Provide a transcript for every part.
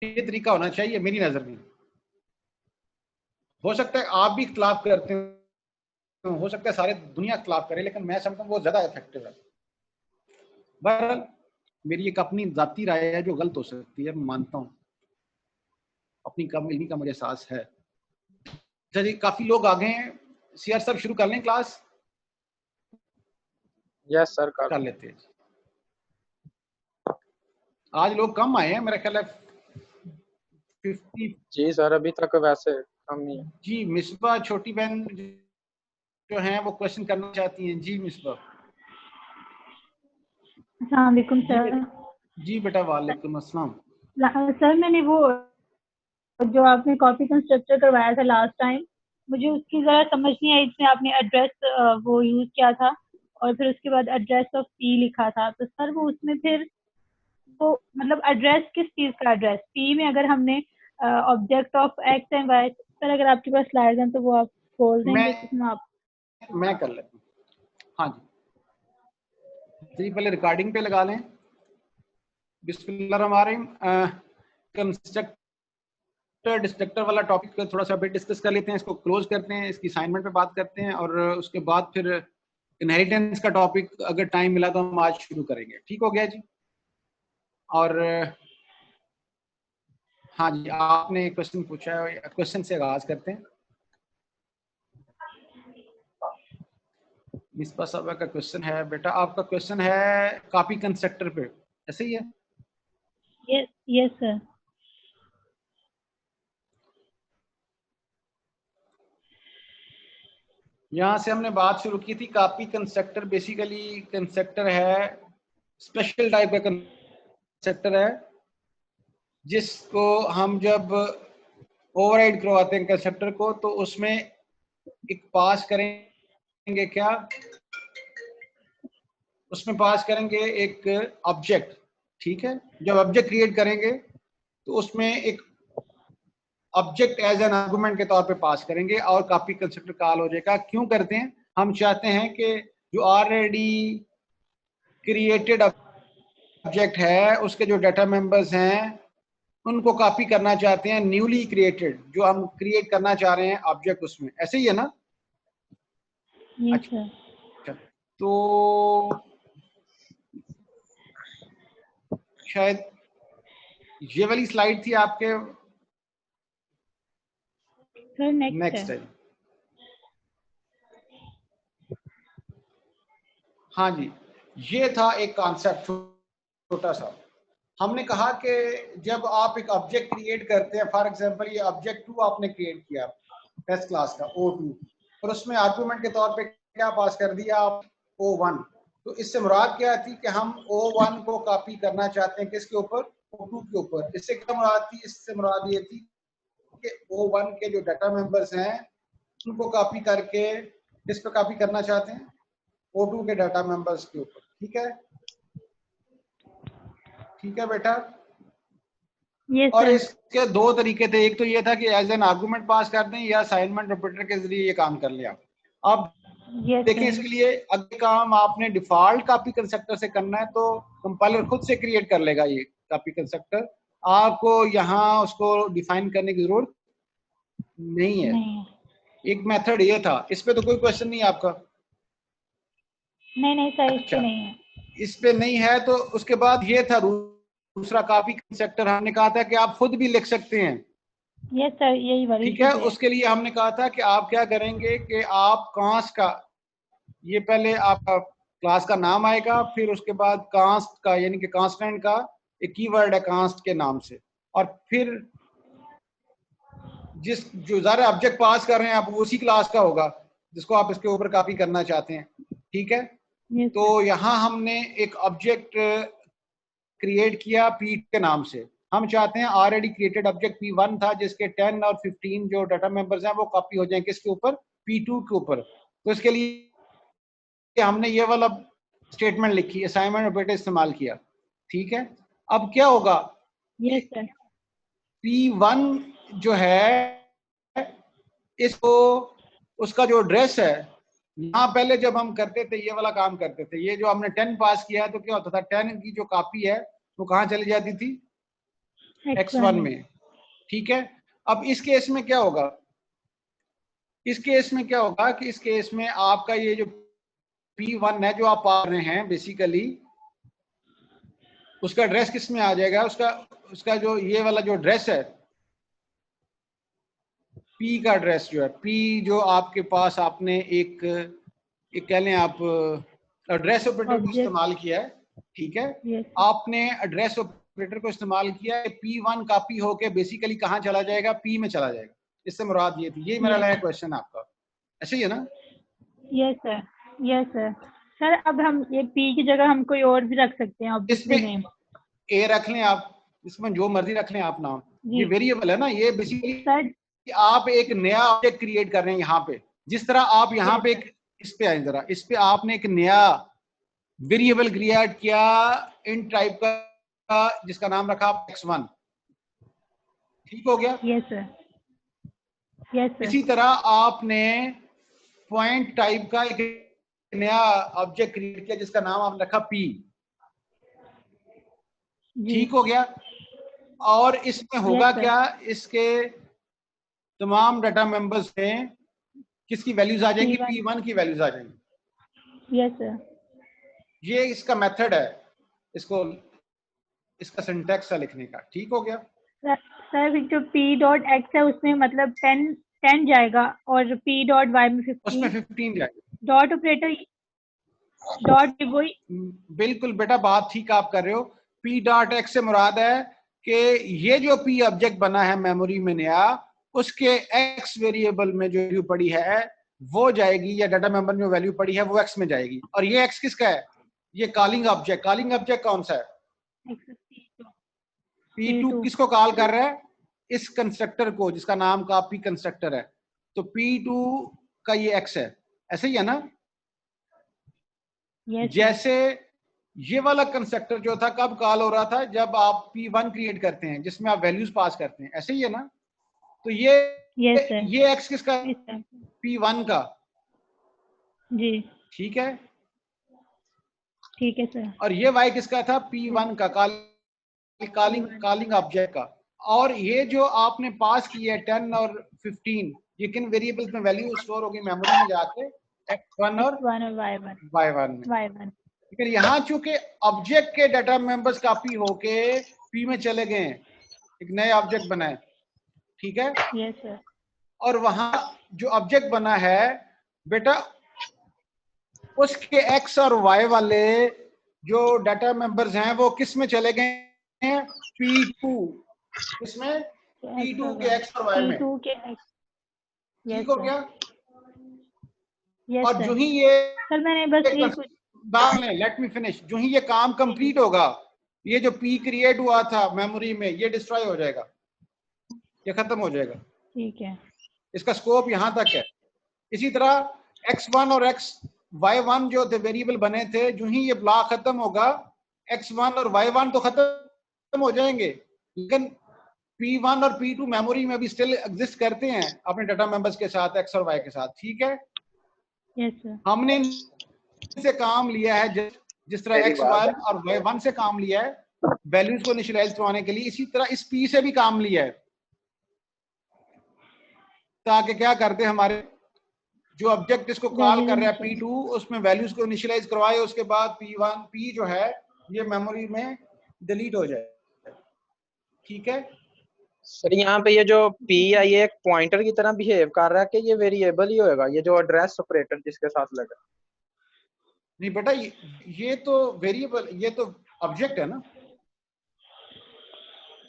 ये तरीका होना चाहिए मेरी नजर में। हो सकता है आप भी इख्तलाफ करते हो, हो सकता है सारे दुनिया इख्तलाफ करे, लेकिन मैं समझता हूँ वो ज्यादा इफेक्टिव है। बहरहाल मेरी एक अपनी जाती राय है जो गलत हो सकती है, मैं मानता हूँ, अपनी कम इल्मी का मुझे एहसास है। अच्छा जी, काफी लोग आ गए हैं, सीआर साहब शुरू कर लें क्लास? यस सर, कर लेते हैं। आज लोग कम आए हैं, मेरा ख्याल है 50। जी सर, अभी तक वैसे कम ही है। जी मिसबा छोटी बहन जो हैं वो क्वेश्चन करना चाहती हैं। जी मिसबा। अस्सलाम वालेकुम जी सर। जी बेटा, वालेकुम अस्सलाम। सर मैंने वो जो आपने कॉपी कंस्ट्रक्टर करवाया था लास्ट टाइम, मुझे उसकी ज़रा समझ नहीं आई। इसमें आपने एड्रेस वो यूज़ किया था और फिर उसके बाद एड्रेस ऑफ पी लिखा था, तो सर वो उसमें फिर वो मतलब एड्रेस किस चीज़ का एड्रेस? पी में अगर हमने object of X and Y, sir अगर आपके पास स्लाइड्स हैं तो वो आप खोल देंगे जिसमें आप। मैं कर लेता हूँ। हाँ जी, पहले रिकॉर्डिंग पे लगा लें। बिस्मिल्लाहिर्रहमानिर्रहीम। कंस्ट्रक्टर डिस्ट्रक्टर वाला टॉपिक को थोड़ा सा अभी डिस्कस कर लेते हैं, इसको क्लोज करते हैं, इसकी असाइनमेंट पे बात करते हैं, और उसके बाद फिर इनहेरिटेंस का टॉपिक अगर टाइम मिला तो हम आज शुरू करेंगे। ठीक हो गया जी? और हाँ जी, आपने क्वेश्चन पूछा है, क्वेश्चन से आगाज करते हैं। मिसबा साहब का क्वेश्चन है, बेटा आपका क्वेश्चन है कॉपी कंस्ट्रक्टर पे, ऐसे ही है? Yes yes sir. यहाँ से हमने बात शुरू की थी। कॉपी कंस्ट्रक्टर बेसिकली कंस्ट्रक्टर है, स्पेशल टाइप का कंस्ट्रक्टर है, जिसको हम जब ओवरराइड करवाते हैं कंस्ट्रक्टर को तो उसमें एक पास करेंगे, क्या उसमें पास करेंगे एक ऑब्जेक्ट। ठीक है, जब ऑब्जेक्ट क्रिएट करेंगे तो उसमें एक ऑब्जेक्ट एज एन आर्गुमेंट के तौर पे पास करेंगे और कॉपी कंस्ट्रक्टर कॉल हो जाएगा। क्यों करते हैं? हम चाहते हैं कि जो ऑलरेडी क्रिएटेड ऑब्जेक्ट है उसके जो डाटा मेंबर्स हैं उनको कॉपी करना चाहते हैं, न्यूली क्रिएटेड जो हम क्रिएट करना चाह रहे हैं ऑब्जेक्ट उसमें, ऐसे ही है ना? Yes sir. अच्छा, तो शायद ये वाली स्लाइड थी आपके। सर नेक्स्ट है। हाँ जी, ये था एक कॉन्सेप्ट छोटा सा। हमने कहा कि जब आप एक ऑब्जेक्ट क्रिएट करते हैं, फॉर एग्जांपल ये ऑब्जेक्ट 2 आपने क्रिएट किया टेस्ट क्लास का O2, और उसमें आर्गुमेंट के तौर पे क्या पास कर दिया आप? O1। तो इससे मुराद क्या थी कि हम O1 को कॉपी करना चाहते हैं किसके ऊपर? O2 के ऊपर। इससे क्या मुराद थी? इससे मुराद ये थी कि O1 के जो डाटा मेंबर्स हैं उनको कॉपी करके किस पे कॉपी करना चाहते हैं? O2 के डाटा मेंबर्स के ऊपर। ठीक है, ठीक है बेटा। यस और सर। इसके दो तरीके थे, एक तो ये था कि एज एन आर्गुमेंट पास कर दें या असाइनमेंट ऑपरेटर के जरिए ये काम कर लिया। अब यस देखें, सर। इसके लिए अगले काम आपने डिफॉल्ट कॉपी कंस्ट्रक्टर से करना है, तो कंपाइलर खुद से क्रिएट कर लेगा ये कॉपी कंस्ट्रक्टर, आपको यहाँ उसको डिफाइन करने की जरूरत नहीं है। नहीं एक मेथड ये था, इस पे तो कोई क्वेश्चन नहीं आपका? नहीं नहीं सर, इस पे अच्छा, नहीं है। इस पे नहीं है तो उसके बाद ये था दूसरा कॉपी कंस्ट्रक्टर, हमने कहा था कि आप खुद भी लिख सकते हैं। यस सर, यही वाली ठीक है, चीज है। उसके लिए हमने कहा था कि आप क्या करेंगे कि आप कांस्ट का, ये पहले आपका क्लास का नाम आएगा, फिर उसके बाद कांस्ट का यानी कि कांस्टेंट का एक कीवर्ड है कांस्ट के नाम से, और फिर जिस जो ज़ाहिर ऑब्जेक्ट पास कर रहे हैं आप उसी क्लास का होगा जिसको आप इसके ऊपर कॉपी करना चाहते हैं। ठीक है, यस तो सर। यहाँ हमने एक ऑब्जेक्ट क्रिएट किया P के नाम से। हम चाहते हैं ऑलरेडी क्रिएटेड ऑब्जेक्ट P1 था जिसके 10 और 15 जो डाटा मेंबर्स हैं वो कॉपी हो जाएं किसके ऊपर? P2 के ऊपर। तो इसके लिए हमने ये वाला स्टेटमेंट लिखी, असाइनमेंट ऑपरेटर इस्तेमाल किया। ठीक है, अब क्या होगा यस कि सर। P1 जो है इसको उसका जो एड्रेस है, यहाँ पहले जब हम करते थे ये वाला काम करते थे, ये जो हमने 10 पास किया है तो क्या होता था, 10 की जो कॉपी है वो कहाँ चली जाती थी? x1 में, ठीक है। अब इस केस में क्या होगा, इस केस में क्या होगा कि इस केस में आपका ये जो P1 है जो आप पा रहे हैं बेसिकली, उसका एड्रेस किस में आ जाएगा, उसका जो ये वाला जो एड्रेस है P का एड्रेस जो है, P जो आपके पास आपने एक कह लें आप एड्रेस ऑपरेटर को इस्तेमाल किया है, ठीक है। Yes. आपने एड्रेस ऑपरेटर को इस्तेमाल किया है, P1 कॉपी होके बेसिकली कहाँ चला जाएगा, P में चला जाएगा। इससे मुराद ये थी, ये मेरा नया क्वेश्चन आपका, ऐसे ही है ना? Yes sir, yes sir. Sir अब हम ये P की जगह हम कोई और भी रख सकते हैं ऑब्जेक्ट नेम, A रख लें आप, इसमें जो मर्जी रख लें आप नाम, ये वेरिएबल है ना, ये बेसिकली सर आप एक नया ऑब्जेक्ट क्रिएट कर रहे हैं यहाँ पे। जिस तरह आप यहाँ पे एक इस पे आए जरा, इस पे आपने एक नया वेरिएबल क्रिएट किया इन टाइप का जिसका नाम रखा आप x1, ठीक हो गया? Yes sir, yes sir. इसी तरह आपने पॉइंट टाइप का एक नया ऑब्जेक्ट क्रिएट किया जिसका नाम आपने रखा p, ठीक हो गया। और इसमें होगा क्या, इसके तमाम डाटा मेंबर्स में किसकी वैल्यूज आ जाएंगी, P1 की वैल्यूज आ जाएंगी। Yes sir. ये इसका मेथड है, इसका सिंटैक्स है लिखने का, ठीक हो गया? सर जो P.x है उसमें मतलब 10 जाएगा और P.y में 15, उसमें 15 जाएगा। डॉट ऑपरेटर डॉट वही, बिल्कुल बेटा, बात ठीक आप कर रहे हो। P.x से मुराद है कि ये जो P ऑब्जेक्ट बना है मेमोरी में नया, उसके x वेरिएबल में जो वैल्यू पड़ी है वो जाएगी, या डाटा मेंबर में जो वैल्यू पड़ी है वो x में जाएगी। और ये x किसका है, ये कॉलिंग ऑब्जेक्ट, कॉलिंग ऑब्जेक्ट कौन सा है, P2 किसको कॉल कर रहा है, इस कंस्ट्रक्टर को जिसका नाम कॉपी कंस्ट्रक्टर है। तो P2 का ये x है, ऐसे ही है ना? जैसे ये वाला कंस्ट्रक्टर जो था कब कॉल हो रहा था, जब आप P1 क्रिएट करते हैं जिसमें आप वैल्यूज पास करते हैं, ऐसे ही है ना? तो ये x किसका है, P1 का जी, ठीक है। ठीक है सर। और ये y किसका था, P1 का, कॉलिंग ऑब्जेक्ट का। और ये जो आपने पास किया है 10 और 15, ये किन वेरिएबल्स में वैल्यू स्टोर होगी मेमोरी में जाके, x1 और y1 में। लेकिन यहाँ चूंकि ऑब्जेक्ट के डाटा मेंबर्स कॉपी होके P में चले गए हैं, एक नया ऑब्जेक्ट बना है, ठीक है। Yes sir. और वहां जो ऑब्जेक्ट बना है बेटा, उसके x और y वाले जो डाटा मेंबर्स हैं वो किस में चले गए हैं, P2, इसमें P2 के x और y में, ठीक हो गया? और जो ही ये सर मैंने बस ये कुछ लेट मी फिनिश, जो ही ये काम कंप्लीट होगा, ये जो P क्रिएट हुआ था मेमोरी में ये डिस्ट्रॉय हो जाएगा, ये खत्म हो जाएगा, ठीक है। इसका स्कोप यहां तक है। इसी तरह x1 और y1 जो थे वेरिएबल बने थे, जो ही ये ब्लॉक खत्म होगा x1 और y1 तो खत्म हो जाएंगे, लेकिन P1 और P2 मेमोरी में भी स्टिल एग्जिस्ट करते हैं अपने डाटा मेंबर्स के साथ, x और y के साथ, ठीक है। Yes sir. हमने से काम लिया है जिस तरह x1 और y1 से काम लिया है वैल्यूज को इनिशियलाइज करवाने के लिए, इसी तरह इस P से भी काम लिया है, ताकि क्या करते हमारे जो ऑब्जेक्ट इसको कॉल कर रहा है P2, उसमें वैल्यूज को इनिशियलाइज करवाए, उसके बाद P जो है ये मेमोरी में डिलीट हो जाए, ठीक है। सर यहाँ पे ये जो P है ये एक पॉइंटर की तरह बिहेव कर रहा है कि ये वेरिएबल ही होएगा, ये जो एड्रेस ऑपरेटर जिसके साथ लगा? नहीं बेटा, ये तो वेरिएबल, ये तो ऑब्जेक्ट है ना।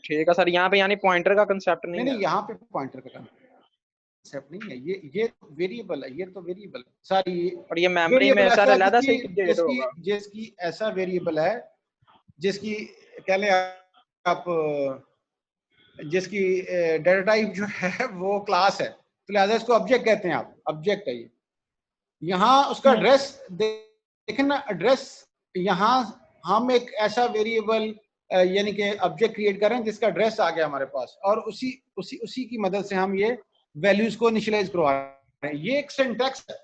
ठीक है सर, यहाँ पे यानी पॉइंटर का कंसेप्ट नहीं है? नहीं, यहाँ पे पॉइंटर का कंसेप्ट नहीं है, ये वेरिएबल है, ये तो वेरिएबल सारी। और ये मेमोरी में सर अलग से अपडेट होगा, जिसकी ऐसा वेरिएबल है जिसकी कह लें आप, जिसकी डाटा टाइप जो है वो क्लास है, तो लिहाजा इसको ऑब्जेक्ट कहते हैं आप, ऑब्जेक्ट है ये। यहाँ उसका एड्रेस देखें ना, एड्रेस यहाँ हम एक ऐसा वेरिएबल यानी कि ऑब्जेक्ट क्रिएट कर रहे हैं जिसका एड्रेस आ गया हमारे पास, और उसी की मदद से हम ये वैल्यूज को इनिशियलाइज करवा रहे हैं, ये एक सिंटैक्स है,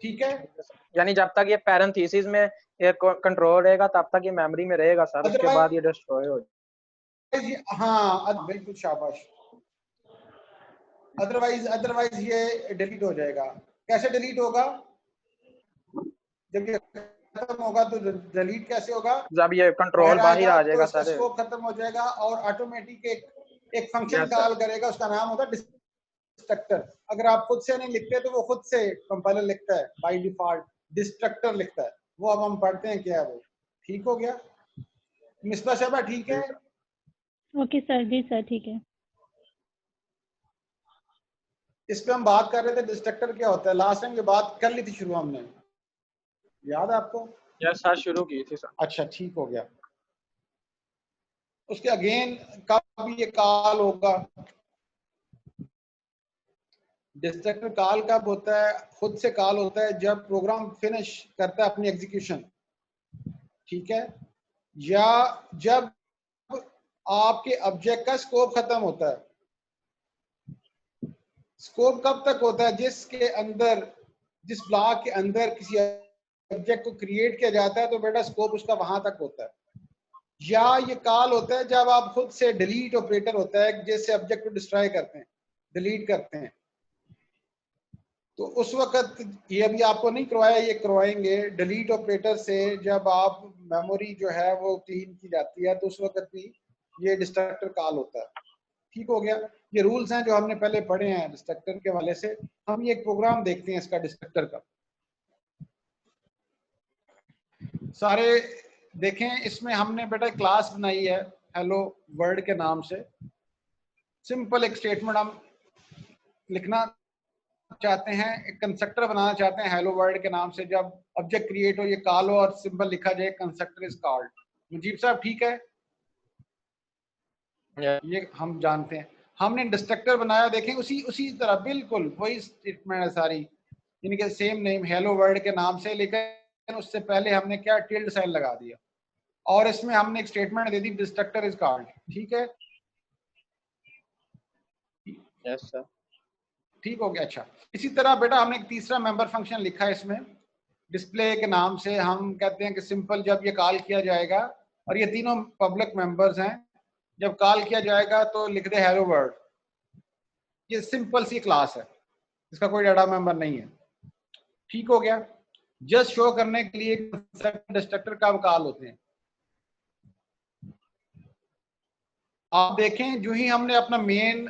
ठीक है। यानी जब तक ये पैरेंथेसिस में ये कंट्रोल रहेगा तब तक ये मेमोरी में रहेगा सर, उसके बाद ये डिस्ट्रॉय हो जाएगा। हाँ बिल्कुल शाबाश। अदरवाइज ये डिलीट हो जाएगा। कैसे डिलीट होगा? जब ये खत्म होगा तो डिलीट कैसे होगा? जब ये कंट्रोल बाहर बाहर आएगा आ तो जाएगा इसका सर। स्कोप खत्म हो जाएगा और ऑटोमेटिक एक फंक्शन यस सर। कॉल करेगा, उसका नाम होता है डिस्ट्रक्टर। अगर आप खुद से नहीं लिखते तो वो खुद से कंपाइलर लिखता है, बाय डिफॉल्ट डिस्ट्रक्टर लिखता है। वो अब हम पढ़ते हैं क्या है वो। ठीक हो गया मिस्बा शबा? ठीक है। ओके सर, जी सर, ठीक है। इस पे हम बात कर रहे थे डिस्ट्रक्टर क्या होता है। लास्ट टाइम ये बात कर ली थी शुरू हमने, याद है आपको? यस सर, शुरू की थी सर। अच्छा ठीक हो गया। उसके अगेन कब ये कॉल होगा? डिस्ट्रक्टर कॉल कब होता है? खुद से कॉल होता है जब प्रोग्राम फिनिश करता है अपनी एग्जीक्यूशन, ठीक है, या जब आपके ऑब्जेक्ट का स्कोप खत्म होता है। स्कोप कब तक होता है? जिसके अंदर, जिस ब्लॉक के अंदर किसी ऑब्जेक्ट को क्रिएट किया जाता है तो बेटा स्कोप उसका वहां तक होता है। या ये कॉल होता है जब आप खुद से डिलीट ऑपरेटर होता है, जिससे ऑब्जेक्ट को डिस्ट्रॉय करते हैं, डिलीट करते हैं। तो उस वक्त ये अभी आपको नहीं करवाया, ये करवाएंगे डिलीट ऑपरेटर से। जब आप मेमोरी जो है वो क्लीन की जाती है तो उस वक्त भी ये डिस्ट्रक्टर कॉल होता है। ठीक हो गया। ये रूल्स हैं जो हमने पहले पढ़े हैं डिस्ट्रक्टर के वाले से। हम ये एक प्रोग्राम देखते हैं इसका डिस्ट्रक्टर का। सारे देखें, इसमें हमने बेटा क्लास बनाई है हेलो वर्ल्ड के नाम से। सिंपल एक स्टेटमेंट हम लिखना चाहते हैं, एक कंस्ट्रक्टर बनाना चाहते हैं हेलो वर्ल्ड के नाम से। जब ऑब्जेक्ट क्रिएट हो ये कॉल हो और सिंपल लिखा जाए कंस्ट्रक्टर इज कॉल्ड। मुजीब साहब ठीक है? ये हम जानते हैं। हमने डिस्ट्रक्टर बनाया, देखें उसी तरह बिल्कुल वही स्टेटमेंट है सारी, इनके सेम नेम हेलो वर्ल्ड के नाम से, लेकिन उससे पहले हमने क्या टिल्ड साइन लगा दिया और इसमें हमने एक statement they the destructor is called. ठीक है, यस सर। ठीक हो गया। अच्छा, इसी तरह बेटा हमने एक तीसरा मेंबर फंक्शन लिखा है इसमें डिस्प्ले के नाम से। हम कहते हैं कि सिंपल जब ये कॉल किया जाएगा, और ये तीनों पब्लिक मेंबर्स हैं, जब कॉल किया जाएगा तो लिख दे हेलो वर्ल्ड। ये सिंपल सी क्लास है, इसका कोई डाटा मेंबर नहीं है। ठीक हो गया। जस्ट शो करने के लिए डिस्ट्रक्टर का कॉल होते हैं। आप देखें जो ही हमने अपना मेन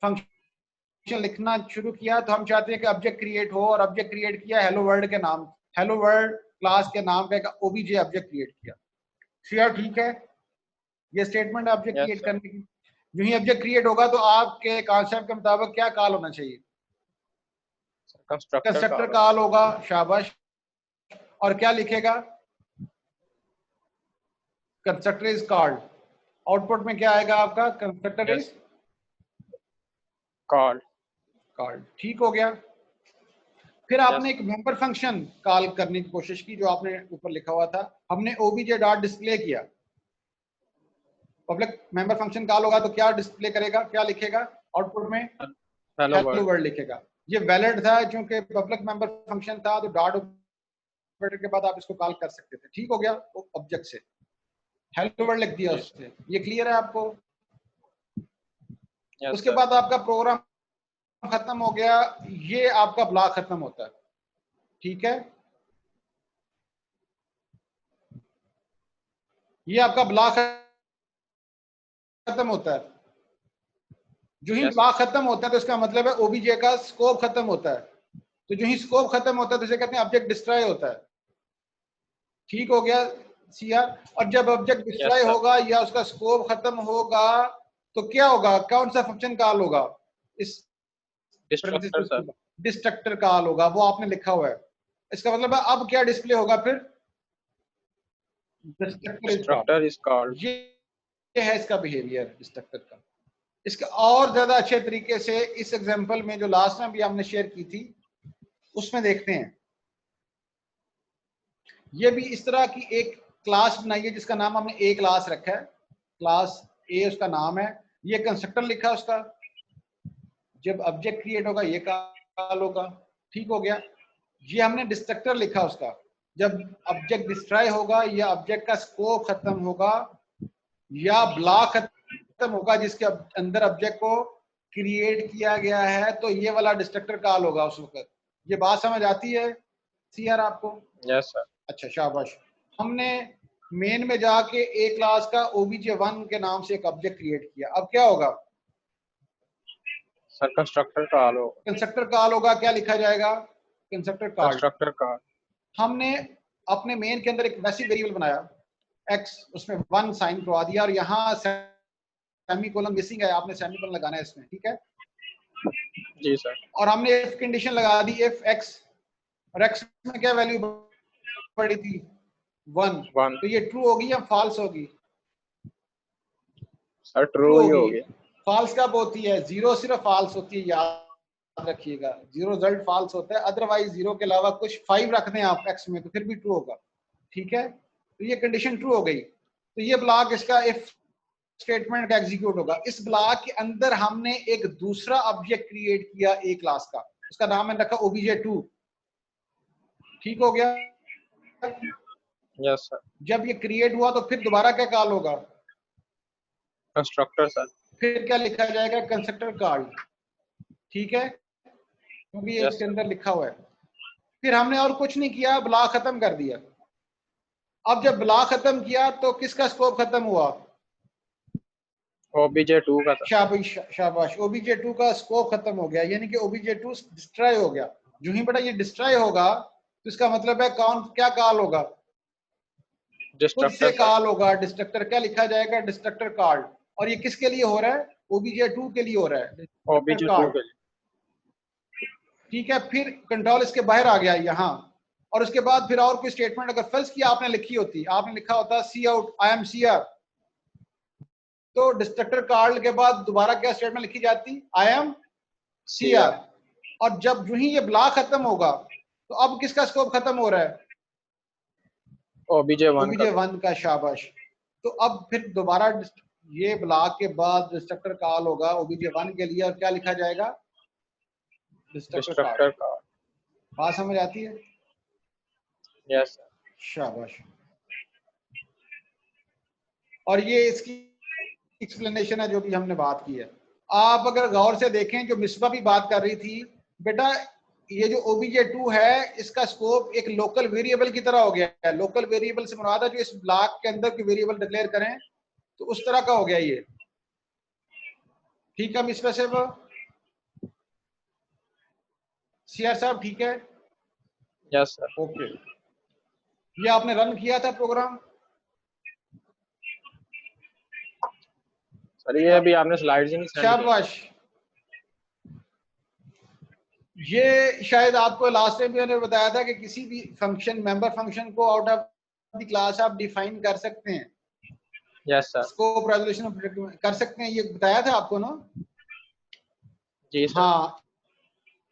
फंक्शन लिखना शुरू किया तो हम चाहते हैं कि ऑब्जेक्ट क्रिएट हो, और ऑब्जेक्ट क्रिएट किया हेलो वर्ल्ड के नाम, हेलो वर्ल्ड क्लास के नाम का एक ओबीजे ऑब्जेक्ट क्रिएट किया। श्योर? ठीक है। ये स्टेटमेंट ऑब्जेक्ट क्रिएट करने की। जो ही ऑब्जेक्ट क्रिएट होगा तो आपके कॉन्सेप्ट के मुताबिक क्या कॉल होना चाहिए? कंस्ट्रक्टर कॉल होगा। शाबाश। और क्या लिखेगा? Constructor is called. आउटपुट में क्या आएगा आपका? Constructor is called. ठीक हो गया। फिर आपने एक मेंबर फंक्शन कॉल करने की कोशिश की जो आपने ऊपर लिखा हुआ था। हमने ओबीजे डॉट डिस्प्ले किया। पब्लिक मेंबर फंक्शन कॉल होगा तो क्या डिस्प्ले करेगा, क्या लिखेगा आउटपुट में? हेलो वर्ल्ड लिखेगा। ये वैलिड था क्योंकि पब्लिक मेंबर फंक्शन था, तो डॉट ऑपरेटर के बाद आप इसको कॉल कर सकते थे। ठीक हो गया। ऑब्जेक्ट से हेलो वर्ल्ड लिख दिया उससे। ये क्लियर है आपको? उसके बाद आपका प्रोग्राम खत्म हो गया, ये आपका ब्लॉक खत्म होता है। ठीक है, ये आपका ब्लॉक खत्म होता है। जो ही ब्लॉक खत्म होता है तो इसका मतलब है ओबीजे का स्कोप खत्म होता है। तो जो ही स्कोप खत्म होता है तो इसे कहते हैं ऑब्जेक्ट डिस्ट्रॉय होता है। ठीक हो गया सीआर? और जब ऑब्जेक्ट डिस्ट्रॉय होगा या उसका स्कोप खत्म होगा तो क्या होगा? कौन सा फंक्शन कॉल होगा? इस डिस्ट्रक्टर कॉल होगा, वो आपने लिखा हुआ है। इसका मतलब है अब क्या डिस्प्ले होगा फिर? Destructor is called. ये है इसका बिहेवियर डिस्ट्रक्टर का। इसका और ज्यादा अच्छे तरीके से इस एग्जांपल में जो लास्ट में भी हमने शेयर की थी उसमें देखते हैं। ये भी इस तरह की एक क्लास बनाई है जिसका नाम हमने ए क्लास रखा है। क्लास ए उसका नाम है। ये कंस्ट्रक्टर लिखा है उसका। जब ऑब्जेक्ट क्रिएट होगा ये कॉल होगा। ठीक हो गया। ये हमने डिस्ट्रक्टर लिखा उसका। जब ऑब्जेक्ट डिस्ट्रॉय होगा या ऑब्जेक्ट का स्कोप खत्म होगा या ब्लॉक खत्म होगा जिसके अंदर ऑब्जेक्ट को क्रिएट किया गया है, तो ये वाला डिस्ट्रक्टर कॉल होगा उस वक्त। ये बात समझ आती है सीआर आपको? Yes sir. अच्छा शाबाश। हमने मेन में जाके ए क्लास का obj1 के नाम से एक ऑब्जेक्ट क्रिएट किया। अब क्या होगा? सर कंस्ट्रक्टर कॉल होगा। कंस्ट्रक्टर कॉल होगा। क्या लिखा जाएगा? Constructor call. Constructor call. हमने अपने मेन के अंदर एक मैसिव वेरिएबल बनाया x, उसमें 1 साइन करवा दिया और यहाँ सेमीकोलन मिसिंग है, आपने सेमीकोलन लगाना है इसमें, ठीक है जी सर। और हमने इफ कंडीशन लगा दी इफ x, और x में क्या वैल्यू पड़ी थी? 1। तो ये ट्रू होगी या फॉल्स होगी? सर ट्रू ही होगी। फॉल्स कब होती है? 0 सिर्फ फॉल्स होती है, याद रखिएगा। 0 रिजल्ट फॉल्स होता है, अदरवाइज 0 के अलावा कुछ 5 रख दें आप x में तो फिर भी ट्रू होगा, ठीक है। तो ये कंडीशन ट्रू हो गई, तो ये ब्लॉक इसका इफ स्टेटमेंट का एग्जीक्यूट होगा। इस ब्लॉक के अंदर हमने एक दूसरा ऑब्जेक्ट क्रिएट किया ए क्लास का, उसका नाम मैंने रखा obj2, ठीक हो गया? Yes sir. जब ये क्रिएट हुआ तो फिर दोबारा क्या कॉल होगा? Constructor sir. फिर क्या लिखा जाएगा? कंस्ट्रक्टर कॉल, ठीक है, क्योंकि ये इसके अंदर लिखा हुआ है। फिर हमने और कुछ नहीं किया, ब्लॉक खत्म कर दिया। अब जब ब्लॉक खत्म किया तो किसका स्कोप खत्म हुआ? obj2 का। शाबाश शाबाश, obj2 का स्कोप खत्म हो गया, यानी कि obj2 डिस्ट्रॉय हो गया। जो ही बेटा ये डिस्ट्रॉय होगा तो इसका मतलब है कौन क्या कॉल होगा? खुद से कॉल होगा डिस्ट्रक्टर। क्या लिखा जाएगा? Destructor call. और ये किसके लिए हो रहा है? obj2 के लिए हो रहा है, obj2 के लिए, ठीक है। फिर कंट्रोल इसके बाहर आ गया यहाँ, और उसके बाद फिर और कोई स्टेटमेंट अगर फर्स्ट की आपने लिखी होती, आपने लिखा होता सी आउट आई एम सीआर, तो डिस्ट्रक्टर कॉल के बाद दोबारा क्या स्टेटमेंट लिखी जाती? I am CR. और जब जो ही ये ब्लॉक खत्म होगा तो अब किसका स्कोप खत्म हो रहा है? obj1 का। शाबाश। तो अब फिर दोबारा ये ब्लॉक के बाद डिस्ट्रक्टर कॉल होगा obj1 के लिए, और क्या लिखा जाएगा? Destructor call. बात समझ आती है? Yes sir. शाबाश। और ये इसकी एक्सप्लेनेशन है जो भी हमने बात की है। आप अगर गौर से देखें, जो मिसबा भी बात कर रही थी, बेटा ये जो obj2 है इसका स्कोप एक लोकल वेरिएबल की तरह हो गया है। लोकल वेरिएबल से मुराद है जो इस ब्लॉक के अंदर की वेरिएबल डिक्लेयर करें, तो उस तरह का हो गया ये, ठीक है मिसबा साहब? सीआर साहब ठीक है? Yes sir. ओके। ये आपने रन किया था प्रोग्राम? सर ये अभी आपने स्लाइड्स ही नहीं सेंड की। शाबाश। ये शायद आपको लास्ट टाइम मैंने बताया था कि किसी भी फंक्शन, मेंबर फंक्शन को आउट ऑफ द क्लास आप डिफाइन कर सकते हैं। Yes sir. स्कोप रेजोल्यूशन कर सकते हैं, ये बताया था आपको ना? जी सर। हाँ,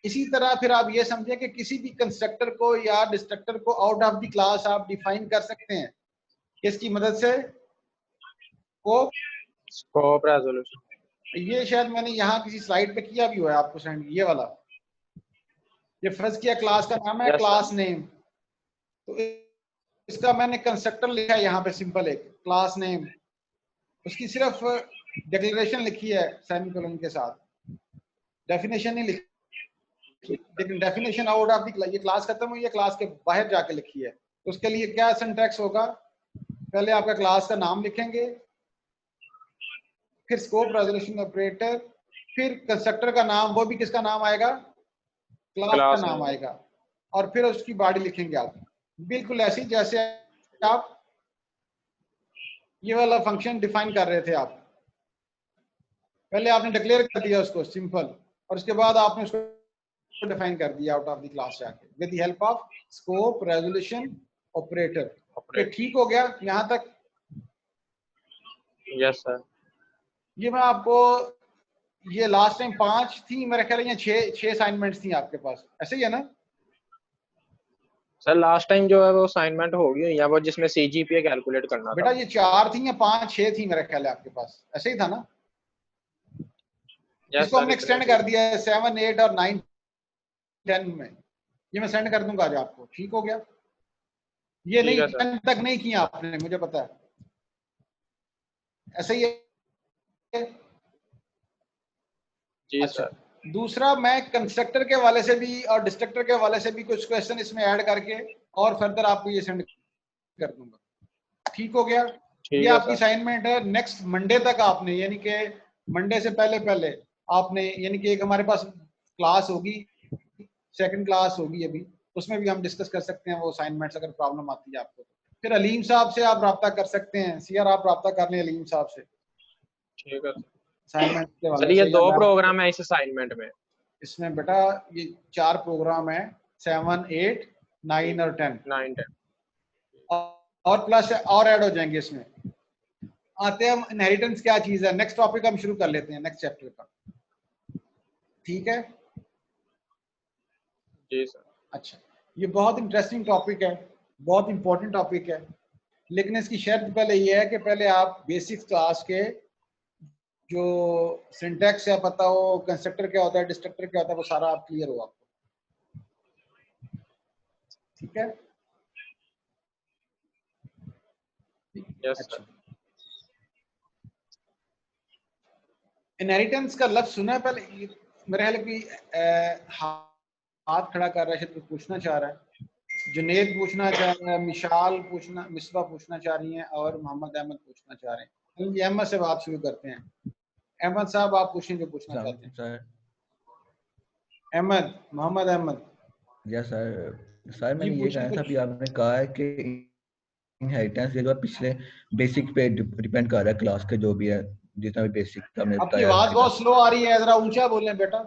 इसी तरह फिर आप ये समझें कि किसी भी कंस्ट्रक्टर को या डिस्ट्रक्टर को आउट ऑफ द क्लास आप डिफाइन कर सकते हैं किसकी मदद से? Scope resolution. ये शायद मैंने यहाँ किसी स्लाइड पे किया भी हुआ है आपको सेंड, ये वाला। ये फर्स्ट किया क्लास का नाम है क्लास नेम, तो इसका मैंने कंस्ट्रक्टर लिखा है यहाँ पे सिंपल एक क्लास नेम, उसकी सिर्फ डिक्लेरेशन लिखी है सेमीकोलन के साथ, डेफिनेशन नहीं लिखी। लेकिन डेफिनेशन आउट ऑफ द, ये क्लास खत्म हुई है, क्लास के बाहर जाके लिखी है। तो उसके लिए क्या सिंटैक्स होगा? पहले आपका क्लास का नाम लिखेंगे, फिर स्कोप रेजोल्यूशन ऑपरेटर, फिर कंस्ट्रक्टर का नाम, वो भी किसका नाम आएगा? क्लास का नाम आएगा, और फिर उसकी बॉडी लिखेंगे आप, बिल्कुल ऐसी जैसे आप ये वाला फंक्शन डिफाइन कर रहे थे। आप पहले आपने डिक्लेयर कर दिया उसको सिंपल, और उसके बाद आपने उसको डिफाइन कर दिया आउट ऑफ द क्लास जाके with the help of scope resolution operator. ठीक हो गया यहाँ तक? Yes sir. ये मैं आपको, ये लास्ट टाइम 5 थी मेरे ख्याल, या 6 असाइनमेंट्स थी आपके पास, ऐसे ही है ना सर? लास्ट टाइम जो है वो असाइनमेंट होगी या वो जिसमें सीजीपीए कैलकुलेट करना बेटा? था। ये 4 थी या 5 6 थी मेरे ख्याल है आपके पास, ऐसे ही था ना? इसको हमने एक्सटेंड कर दिया है 7 8 और 9 10 में। ये मैं सेंड कर दूंगा आज आपको, ठीक हो गया? ये नहीं 10 तक नहीं किया आपने, मुझे पता है। ऐसा ही है? जी अच्छा, सर। दूसरा मैं कंस्ट्रक्टर के हवाले से भी और डिस्ट्रक्टर के हवाले से भी कुछ क्वेश्चन इसमें ऐड करके और फर्दर आपको ये सेंड कर दूंगा। ठीक हो गया? ठीक ये है आपकी सर। असाइनमेंट है। नेक्स्ट मंडे तक आपने, यानी कि मंडे से पहले पहले आपने, यानी कि एक हमारे पास क्लास होगी, सेकंड क्लास होगी अभी, उसमें भी हम डिस्कस कर सकते हैं वो असाइनमेंट्स, अगर प्रॉब्लम आती है आपको। फिर अलीम साहब से आप रब्ता कर सकते हैं, सीआर आप रब्ता कर लें अलीम साहब से ठीक है सर। असाइनमेंट के सर हवाले ये से, या 2 मैं आपको प्रोग्राम है इस असाइनमेंट में? इसमें बेटा ये 4 प्रोग्राम है, 7, 8, 9 और 10, 9 10। और प्लस और ऐड हो जाएंगे इसमें। आते हैं हम इनहेरिटेंस क्या चीज है, नेक्स्ट टॉपिक हम शुरू कर लेते हैं नेक्स्ट चैप्टर का। ठीक है? जी सर। अच्छा, ये बहुत इंटरेस्टिंग टॉपिक है, बहुत इंपॉर्टेंट टॉपिक है, लेकिन इसकी शर्त पहले ये है कि पहले आप बेसिक क्लास के जो सिंटैक्स है पता हो, कंस्ट्रक्टर क्या होता है, डिस्ट्रक्टर क्या होता है, वो सारा आप क्लियर हो आपको। ठीक है? यस अच्छा, सर। इनहेरिटेंस का लफ्ज सुना है पहले? मेरे ख्याल की हाथ खड़ा कर रहा है, शायद कुछ पूछना चाह रहा है। जुनेद पूछना चाह रहा है, मिशाल पूछना, मिसबा पूछना चाह रही हैं, और मोहम्मद अहमद पूछना चाह रहे हैं। चलिए अहमद से बात शुरू करते हैं। अहमद साहब आप पूछें जो पूछना चाहते हैं। Sir Ahmed, Mohammad Ahmed. Yes sir. Sir ji मैंने ये पूछें कहना था, कुछ। अभी आपने कहा है कि इनहेरिटेंस ये जो है पिछले बेसिक पे डिपेंड कर रहा है, क्लास के जो भी है, जितना भी बेसिक हमने आपकी बताया आवाज अभी बहुत तक। स्लो आ रही है, जरा ऊंचा बोलें बेटा।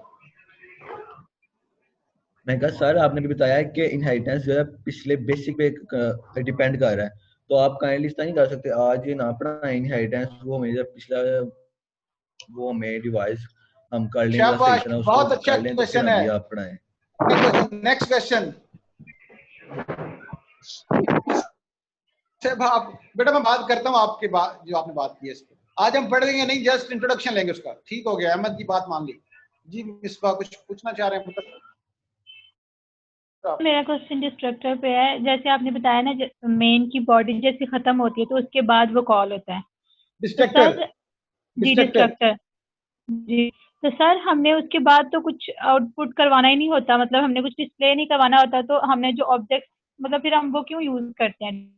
मैं कहा सर आपने भी बताया है कि इनहेरिटेंस जो है पिछले बेसिक पे डिपेंड कर रहा है, तो आप काइंडली इस तरह नहीं कर सकते आज ये ना पढ़ा इनहेरिटेंस, वो मेरा पिछला वो में रिवाइज हम कर लें, जरा सही शाबाश, तरह उसको बहुत अच्छा कर लें, तो फिर क्वेश्चन हम है। ये आप पढ़ाएं। Next question. आप बेटा, मैं बात करता हूँ आपके बात जो आपने बात की है इस पर। आज हम पढ़ लेंगे नहीं, जस्ट इंट्रोडक्शन लेंगे उसका। ठीक हो गया, अहमद की बात मान ली। जी मिसबा कुछ पूछना चाह रहे हैं मतलब? मेरा क्वेश्चन डिस्ट्रक्टर पे है। जैसे आपने बताया ना, मेन की बॉडी जैसे खत्म होती है तो उसके बाद वो कॉल होता है, तो डिस्ट्रक्टर, सर जी डिस्ट्रक्टर। डिस्ट्रक्टर जी। तो सर हमने उसके बाद तो कुछ आउटपुट करवाना ही नहीं होता, मतलब हमने कुछ डिस्प्ले नहीं करवाना होता, तो हमने जो ऑब्जेक्ट, मतलब फिर हम वो क्यों यूज करते हैं बेटा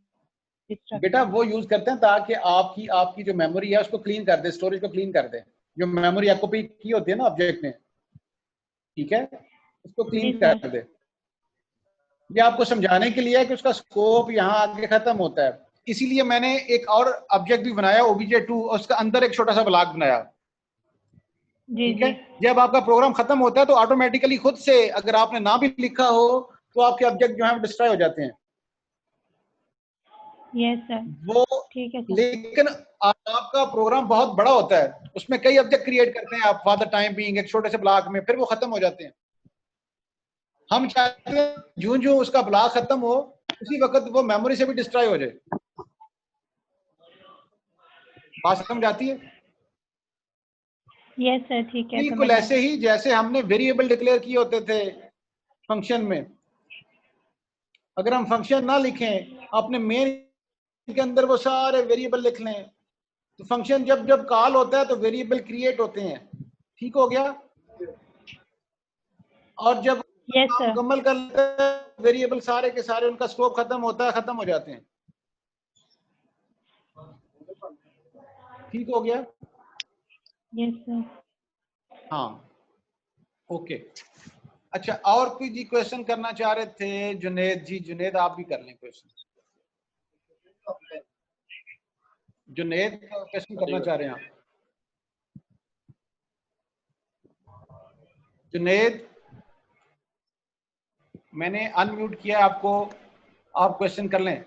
डिस्ट्रक्टर? वो यूज करते हैं ताकि आपकी आपकी जो मेमोरी है उसको क्लीन कर दे, स्टोरेज को क्लीन कर दे। जो मेमोरी आपको की होती है ना ऑब्जेक्ट ने, ठीक है, उसको क्लीन जी सर। कर दे। ये आपको समझाने के लिए है कि उसका स्कोप यहाँ आगे खत्म होता है। इसीलिए मैंने एक और ऑब्जेक्ट भी बनाया obj2, और उसका अंदर एक छोटा सा ब्लॉक बनाया। जी ठीक है? जी। जब आपका प्रोग्राम खत्म होता है तो ऑटोमेटिकली खुद से, अगर आपने ना भी लिखा हो, तो आपके ऑब्जेक्ट जो है डिस्ट्रॉय हो जाते हैं। Yes sir. वो ठीक है सर। लेकिन आपका प्रोग्राम बहुत बड़ा होता है, उसमें कई ऑब्जेक्ट क्रिएट करते हैं आप फॉर द टाइम बीइंग, एक छोटे से ब्लॉक में, फिर वो खत्म हो जाते हैं। हम चाहते हैं जो जो उसका ब्लॉक खत्म हो उसी वक्त वो मेमोरी से भी डिस्ट्रॉय हो जाए। बात समझ आती है? यस सर, ठीक है, बिल्कुल समझ आ ऐसे गया। ही जैसे हमने वेरिएबल डिक्लेयर किए होते थे फंक्शन में, अगर हम फंक्शन ना लिखें, अपने मेन के अंदर वो सारे वेरिएबल लिख लें, तो फंक्शन जब जब कॉल होता है तो वेरिएबल क्रिएट होते हैं। ठीक हो गया? और जब यस काम सर। मुकम्मल कर लेते हैं, वेरिएबल सारे के सारे उनका स्कोप खत्म होता है, खत्म हो जाते हैं। ठीक हो गया? Yes sir. हाँ, ओके। अच्छा, और कोई जी क्वेश्चन करना चाह रहे थे? जुनेद जी, जुनेद आप भी कर लें क्वेश्चन। जुनेद क्वेश्चन करना चाह रहे हैं आप? जुनेद, मैंने अनम्यूट किया आपको, आप क्वेश्चन कर लें।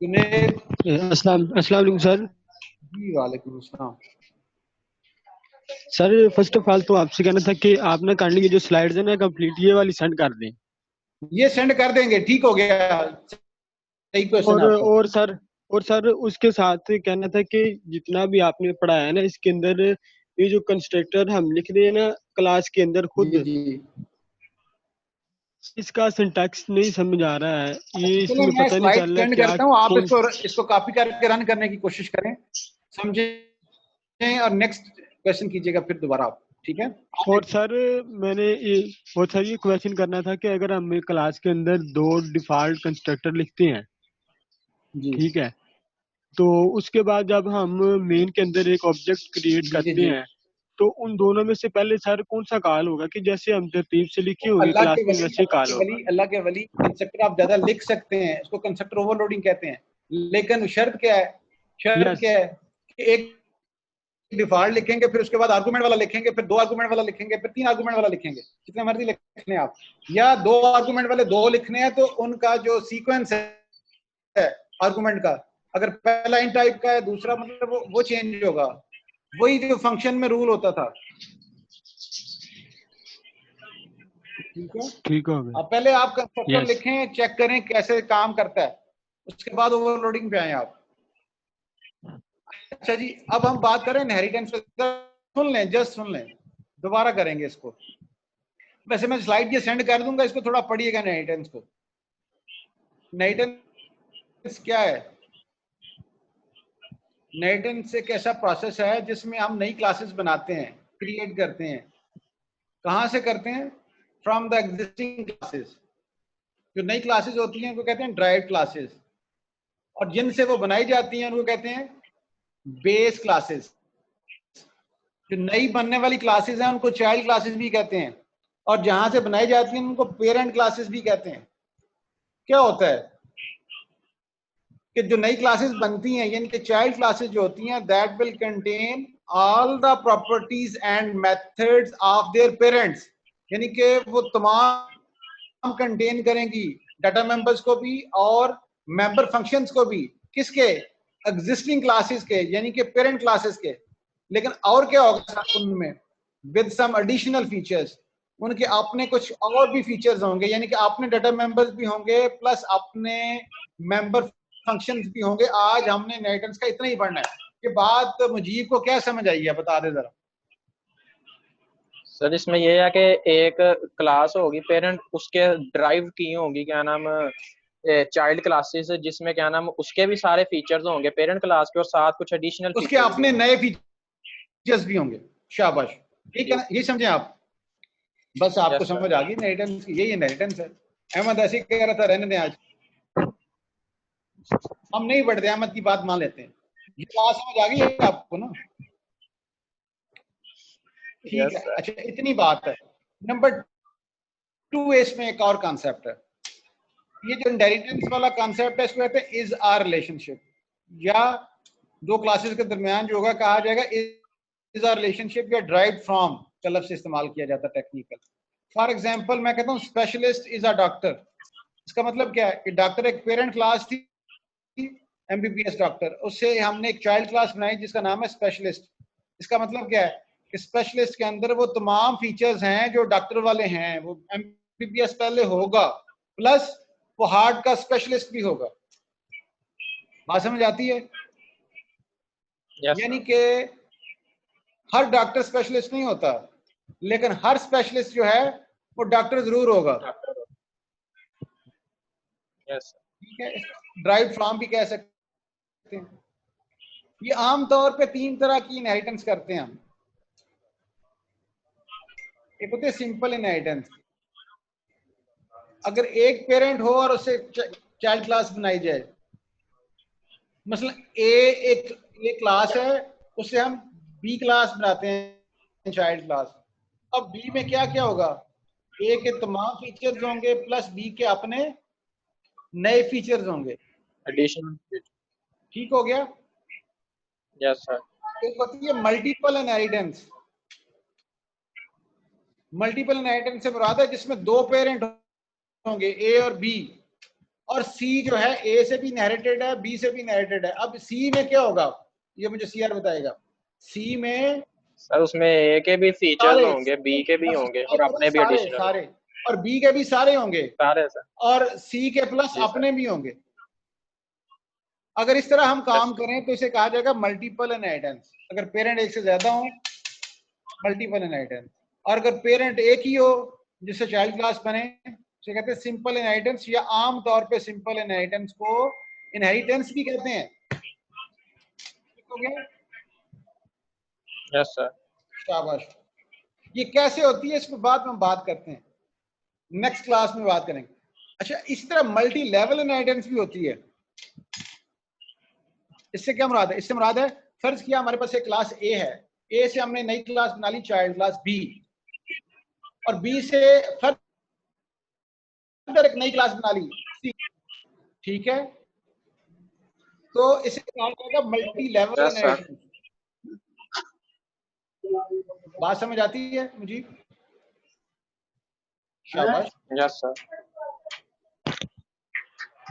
जुनेद अस्सलाम वालेकुम सर। जी वालेकुम अस्सलाम। सर फर्स्ट ऑफ ऑल तो आपसे कहना था कि आप ना काइंडली ये जो स्लाइड्स है ना कंप्लीट ये वाली सेंड कर दें। ये सेंड कर देंगे। ठीक हो गया, सही क्वेश्चन है और आपका। और सर और सर उसके साथ कहना था कि जितना भी आपने पढ़ाया है ना इसके अंदर ये जो कंस्ट्रक्टर हम लिख रहे हैं ना क्लास के अंदर जी खुद, जी इसका सिंटैक्स नहीं समझ आ रहा है, ये चलो इसमें मैं पता नहीं स्लाइड चल रहा सेंड क्या करता हूँ, आप कौन। इसको कॉपी करके रन करने की कोशिश करें, समझें और नेक्स्ट क्वेश्चन कीजिएगा फिर दोबारा आप, ठीक है। और सर ये क्वेश्चन करना था कि अगर हम क्लास के अंदर 2 डिफॉल्ट कंस्ट्रक्टर लिखते हैं, जी ठीक है, तो उसके बाद जब हम मेन के अंदर एक ऑब्जेक्ट क्रिएट जी जी करते जी। हैं, तो उन दोनों में से पहले सर कौन सा कॉल होगा, कि जैसे हम तरतीब से लिखी होगी अल्लाह क्लास के में वली, वैसे कॉल होगा? अल्लाह के वली कंस्ट्रक्टर आप ज्यादा लिख सकते हैं, इसको कंस्ट्रक्टर ओवरलोडिंग कहते हैं, लेकिन शर्त क्या है, शर्त यस क्या है कि एक डिफॉल्ट लिखेंगे, फिर उसके बाद आर्गुमेंट वाला लिखेंगे, फिर 2 आर्गुमेंट वाला लिखेंगे, फिर 3 आर्गुमेंट वाला लिखेंगे, जितने मर्जी लिखने आप, या 2 आर्गुमेंट वाले 2 लिखने हैं तो उनका जो सीक्वेंस है आर्गुमेंट का, अगर पहला इन टाइप का है, दूसरा मतलब वो चेंज होगा, वही जो फंक्शन में रूल होता था, ठीक है। ठीक हो गया। अब पहले आप कंस्ट्रक्टर यस लिखें, चेक करें कैसे काम करता है, उसके बाद ओवरलोडिंग पे आए आप। अच्छा जी, अब हम बात करें इनहेरिटेंस पे, सुन लें, जस्ट सुन लें, दोबारा करेंगे इसको। वैसे मैं स्लाइड ये सेंड कर दूंगा, इसको थोड़ा पढ़िएगा इनहेरिटेंस को। इनहेरिटेंस क्या है? इनहेरिटेंस एक ऐसा प्रोसेस है जिसमें हम नई क्लासेस बनाते हैं, क्रिएट करते हैं। कहाँ से करते हैं? From the existing classes. जो नई क्लासेस होती हैं उनको कहते हैं ड्राइव क्लासेस, और जिनसे वो बनाई जाती हैं उनको कहते हैं बेस क्लासेस। जो नई बनने वाली क्लासेस हैं उनको चाइल्ड क्लासेस भी कहते हैं, और जहां से बनाई जाती हैं उनको पेरेंट क्लासेस भी कहते हैं। क्या होता है कि जो नई क्लासेस बनती हैं, यानी कि चाइल्ड क्लासेस जो होती हैं, that will contain all the properties and methods of their parents, यानी कि वो तमाम कंटेन करेंगी डाटा मेंबर्स को भी और मेंबर फंक्शंस को भी, किसके? एग्जिस्टिंग क्लासेस के, यानी कि पेरेंट क्लासेस के। लेकिन और क्या होगा उनमें? विद सम एडिशनल फीचर्स, उनके अपने कुछ और भी फीचर्स होंगे, यानी कि अपने डाटा मेंबर्स भी होंगे प्लस अपने मेंबर फंक्शंस भी होंगे। आज हमने इनहेरिटेंस का इतना ही पढ़ना है। ये बात मुजीब को क्या समझ आई है, बता दे जरा। सर इसमें ये है कि एक क्लास होगी पेरेंट, उसके ड्राइव की होगी क्या नाम चाइल्ड क्लासेस, जिसमें क्या नाम उसके भी सारे फीचर्स होंगे पेरेंट क्लास के, और साथ कुछ एडिशनल उसके फीचर्स भी अपने होंगे। नए फीचर्स भी होंगे। शाबाश, ठीक है ना? ये समझे आप? बस आपको यस सर। समझ आ गई इनहेरिटेंस की, यही इनहेरिटेंस है। अहमद ऐसे ही कह रहा था, रहने दें, आज हम नहीं बढ़ते, अहमद की बात मान लेते हैं। ये बात समझ आ गई है आपको ना? ठीक यस है, सर। अच्छा इतनी बात है। नंबर 2 इसमें एक और कॉन्सेप्ट है। ये जो इनहेरिटेंस वाला कॉन्सेप्ट है, इसको कहते हैं इज आर रिलेशनशिप, या 2 क्लासेस के दरमियान जो होगा कहा जाएगा इज आर रिलेशनशिप, या ड्राइव फ्रॉम का लफ्ज इस्तेमाल किया जाता है टेक्निकल। फॉर एग्जाम्पल मैं कहता हूँ स्पेशलिस्ट इज अ डॉक्टर। इसका मतलब क्या है कि डॉक्टर एक पेरेंट क्लास थी, एमबीबीएस डॉक्टर, उससे हमने एक चाइल्ड क्लास बनाई जिसका नाम है स्पेशलिस्ट। इसका मतलब क्या है कि स्पेशलिस्ट के अंदर वो तमाम फीचर्स हैं जो डॉक्टर वाले हैं, वो एमबीबीएस पहले होगा, प्लस वो हार्ट का स्पेशलिस्ट भी होगा। बात समझ आती है? यस यानी सर। कि हर डॉक्टर स्पेशलिस्ट नहीं होता, लेकिन हर स्पेशलिस्ट जो है वो डॉक्टर जरूर होगा। यस ठीक है, ड्राइव फ्रॉम भी कह सकते हैं। ये आमतौर पे 3 तरह की इनहेरिटेंस करते हैं हम। एक होती है सिंपल इनहेरिटेंस, अगर एक पेरेंट हो और उससे चाइल्ड क्लास बनाई जाए। मसलन एक क्लास है, उससे हम बी क्लास बनाते हैं, चाइल्ड क्लास। अब बी में क्या क्या होगा? ए के तमाम फीचर्स होंगे प्लस बी के अपने नए फीचर्स होंगे। एडिशनल। ठीक हो गया? Yes sir. एक होती है मल्टीपल इनहेरिटेंस। मल्टीपल इनहेरिटेंस से मुराद है जिसमें 2 पेरेंट होंगे, ए और बी, और सी जो है ए से भी इनहेरिटेड है, बी से भी इनहेरिटेड है। अब सी में क्या होगा, ये मुझे सीआर बताएगा। सी में सर उसमें ए के भी फीचर्स सारे होंगे, बी के भी होंगे, और अपने भी सारे एडिशनल सारे, और बी के भी सारे होंगे, सारे सर। और सी के प्लस जी सर। अपने भी होंगे। अगर इस तरह हम यस काम करें तो इसे कहा जाएगा मल्टीपल इनहेरिटेंस। अगर पेरेंट एक से ज्यादा हो, मल्टीपल इनहेरिटेंस। और अगर पेरेंट एक ही हो जिससे चाइल्ड क्लास बने, इसे कहते हैं सिंपल इनहेरिटेंस, या आम तौर पे सिंपल इनहेरिटेंस को इनहेरिटेंस भी कहते हैं। ठीक हो गया? Yes sir. शाबाश। ये कैसे होती है इसके बाद में बात करते हैं, नेक्स्ट क्लास में बात करेंगे। अच्छा, इस तरह मल्टी लेवल इनहेरिटेंस भी होती है। इससे क्या मुराद है? इससे मुराद है, फर्ज किया हमारे पास एक क्लास ए है, ए से हमने नई क्लास बना ली चाइल्ड क्लास बी, और बी से फर्दर एक नई क्लास बना ली सी। ठीक है, तो इसे कहा जाएगा multi level yes sir. Inheritance. बात समझ आती है मुझे? शाबाश। Yes sir.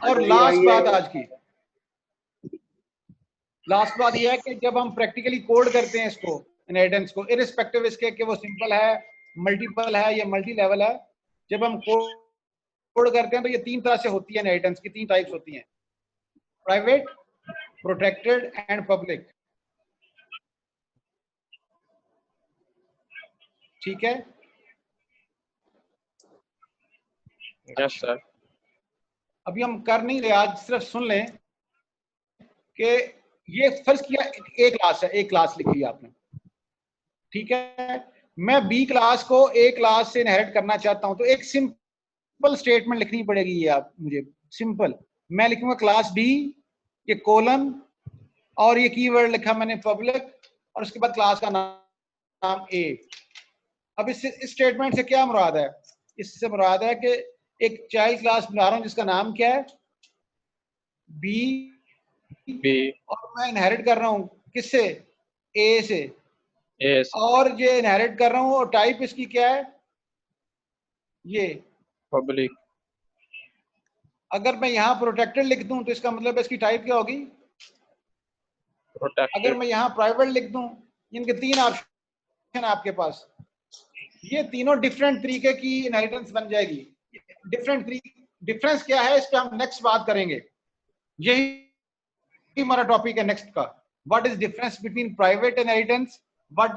और लास्ट बात आज की, लास्ट बात यह है कि जब हम प्रैक्टिकली कोड करते हैं इसको इनहेरिटेंस को, इरिस्पेक्टिव इसके कि वो सिंपल है, मल्टीपल है या मल्टी लेवल है, जब हम कोड करते हैं तो ये तीन तरह से होती है इनहेरिटेंस की, तीन टाइप्स होती हैं, प्राइवेट, प्रोटेक्टेड एंड पब्लिक। ठीक है? Yes sir. अभी हम कर नहीं रहे, आज सिर्फ सुन लें कि ये फर्ज किया ए क्लास है, एक क्लास लिखी आपने, ठीक है, मैं बी क्लास को ए क्लास से इनहेरिट करना चाहता हूं, तो एक सिंपल स्टेटमेंट लिखनी पड़ेगी ये आप मुझे, सिंपल। मैं लिखूंगा क्लास बी, ये कोलन, और ये कीवर्ड लिखा मैंने पब्लिक, और उसके बाद क्लास का नाम ए। अब इस स्टेटमेंट से क्या मुराद है? इससे मुराद है कि एक चाइल्ड क्लास बना रहा हूं जिसका नाम क्या है, बी, और मैं इनहेरिट कर रहा हूं किससे? ए से। यस। और ये इनहेरिट कर रहा हूं और टाइप इसकी क्या है? ये पब्लिक। अगर मैं यहाँ प्रोटेक्टेड लिख दूं तो इसका मतलब इसकी टाइप क्या होगी? प्रोटेक्टेड। अगर मैं यहाँ प्राइवेट लिख दूं, इनके तीन ऑप्शन आपके पास, ये तीनों डिफरेंट तरीके की इनहेरिटेंस बन जाएगी। डिफरेंस क्या है, इस पे हम नेक्स्ट बात करेंगे, यही हमारा टॉपिक है नेक्स्ट का। What is difference between private inheritance but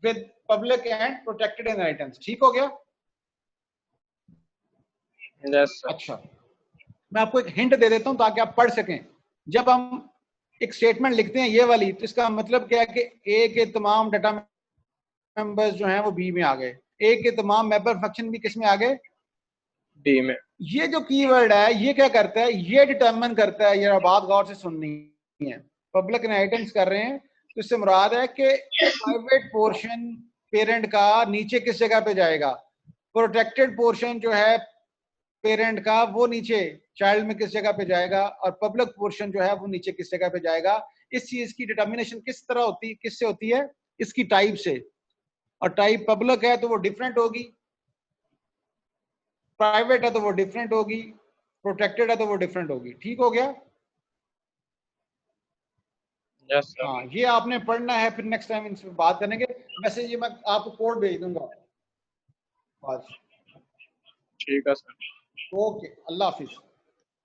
with public and protected inheritance. ठीक हो गया? Yes sir. अच्छा, मैं आपको एक हिंट दे देता हूं ताकि आप पढ़ सकें। जब हम एक स्टेटमेंट लिखते हैं ये वाली, तो इसका मतलब क्या है कि ए के तमाम डाटा मेंबर्स जो हैं वो बी में आ गए, ए के तमाम मेंबर फंक्शन भी किस में आ गए? बी में। ये जो कीवर्ड है ये क्या करता है? ये डिटरमिन करता है, ये बात गौर से सुननी है। पब्लिक इनहेरिटेंस कर रहे हैं तो इससे मुराद है कि प्राइवेट पोर्शन पेरेंट का नीचे किस जगह पे जाएगा, प्रोटेक्टेड पोर्शन जो है पेरेंट का वो नीचे चाइल्ड में किस जगह पे जाएगा, और पब्लिक पोर्शन जो है वो नीचे किस जगह पे जाएगा। इस चीज की डिटर्मिनेशन किस तरह होती, किससे होती है? इसकी टाइप से, और टाइप पब्लिक है तो वो डिफरेंट होगी, प्राइवेट है तो वो डिफरेंट होगी, प्रोटेक्टेड है तो वो डिफरेंट होगी। ठीक हो गया? Yes sir. हाँ, ये आपने पढ़ना है, फिर नेक्स्ट टाइम इस पे बात करेंगे। वैसे ये मैं आपको कोड भेज दूंगा आज। ठीक है सर। ओके, अल्लाह हाफिज।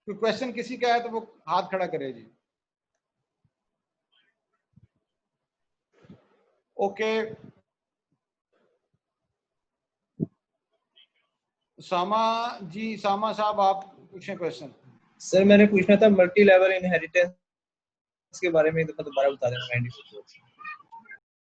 कोई क्वेश्चन किसी का है तो वो हाथ खड़ा करे जी। ओके, सामा जी, सामा साहब आप पूछें क्वेश्चन। सर मैंने पूछना था मल्टी लेवल इनहेरिटेंस के बारे में, दोबारा बता देना काइंडली।